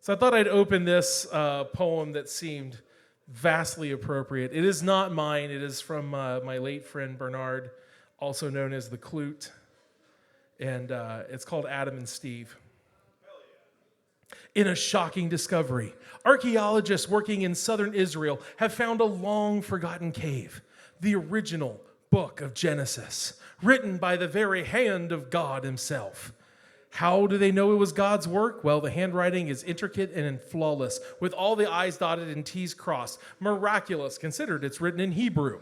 So I thought I'd open this poem that seemed vastly appropriate. It is not mine. It is from my late friend Bernard, also known as the Clute. And it's called Adam and Steve. In a shocking discovery, archaeologists working in southern Israel have found a long-forgotten cave, the original book of Genesis, written by the very hand of God himself. How do they know it was God's work? Well, the handwriting is intricate and flawless, with all the I's dotted and T's crossed. Miraculous, considered it's written in Hebrew.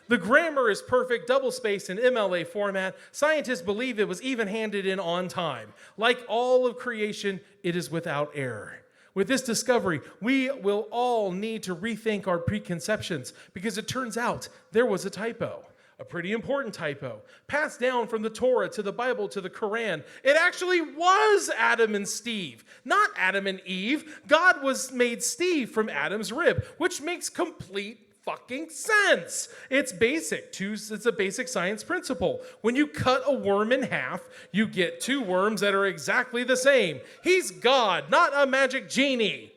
The grammar is perfect, double-spaced in MLA format. Scientists believe it was even handed in on time. Like all of creation, it is without error. With this discovery, we will all need to rethink our preconceptions because it turns out there was a typo. A pretty important typo, passed down from the Torah to the Bible to the Quran. It actually was Adam and Steve, not Adam and Eve. God made Steve from Adam's rib, which makes complete fucking sense. It's basic. It's a basic science principle. When you cut a worm in half, you get two worms that are exactly the same. He's God, not a magic genie.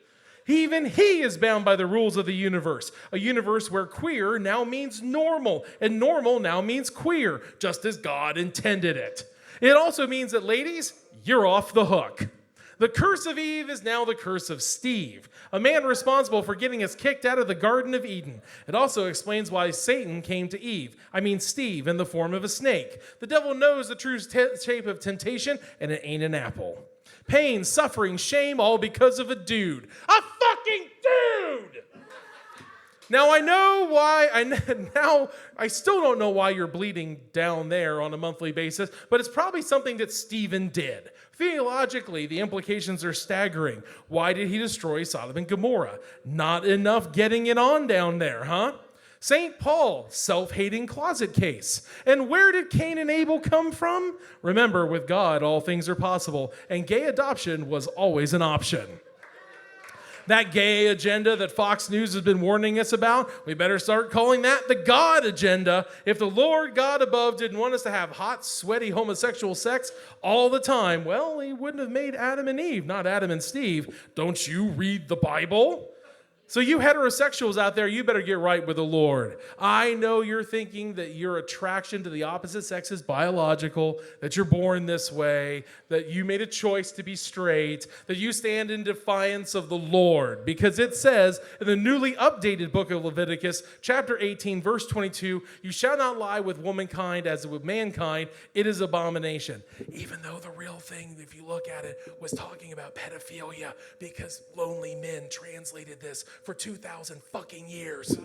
Even he is bound by the rules of the universe, a universe where queer now means normal, and normal now means queer, just as God intended it. It also means that, ladies, you're off the hook. The curse of Eve is now the curse of Steve, a man responsible for getting us kicked out of the Garden of Eden. It also explains why Satan came to Steve, in the form of a snake. The devil knows the true shape of temptation, and it ain't an apple. Pain, suffering, shame, all because of a dude. A fucking dude! Now I know why, I still don't know why you're bleeding down there on a monthly basis, but it's probably something that Stephen did. Theologically, the implications are staggering. Why did he destroy Sodom and Gomorrah? Not enough getting it on down there, huh? St. Paul, self-hating closet case. And where did Cain and Abel come from? Remember, with God, all things are possible, and gay adoption was always an option. That gay agenda that Fox News has been warning us about, we better start calling that the God agenda. If the Lord God above didn't want us to have hot, sweaty homosexual sex all the time, well, he wouldn't have made Adam and Eve, not Adam and Steve. Don't you read the Bible? So you heterosexuals out there, you better get right with the Lord. I know you're thinking that your attraction to the opposite sex is biological, that you're born this way, that you made a choice to be straight, that you stand in defiance of the Lord. Because it says in the newly updated book of Leviticus, chapter 18, verse 22, you shall not lie with womankind as with mankind. It is abomination. Even though the real thing, if you look at it, was talking about pedophilia, because lonely men translated this for 2,000 fucking years.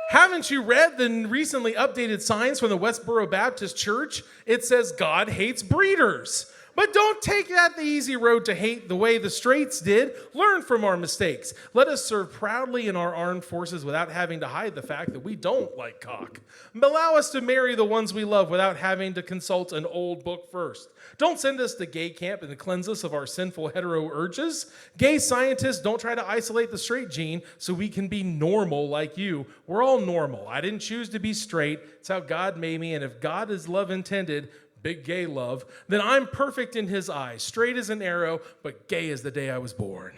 Haven't you read the recently updated signs from the Westboro Baptist Church? It says God hates breeders. But don't take that the easy road to hate the way the straights did. Learn from our mistakes. Let us serve proudly in our armed forces without having to hide the fact that we don't like cock. Allow us to marry the ones we love without having to consult an old book first. Don't send us to gay camp and cleanse us of our sinful hetero urges. Gay scientists, don't try to isolate the straight gene so we can be normal like you. We're all normal. I didn't choose to be straight. It's how God made me, and if God is love intended, big gay love, then I'm perfect in his eyes, straight as an arrow, but gay as the day I was born.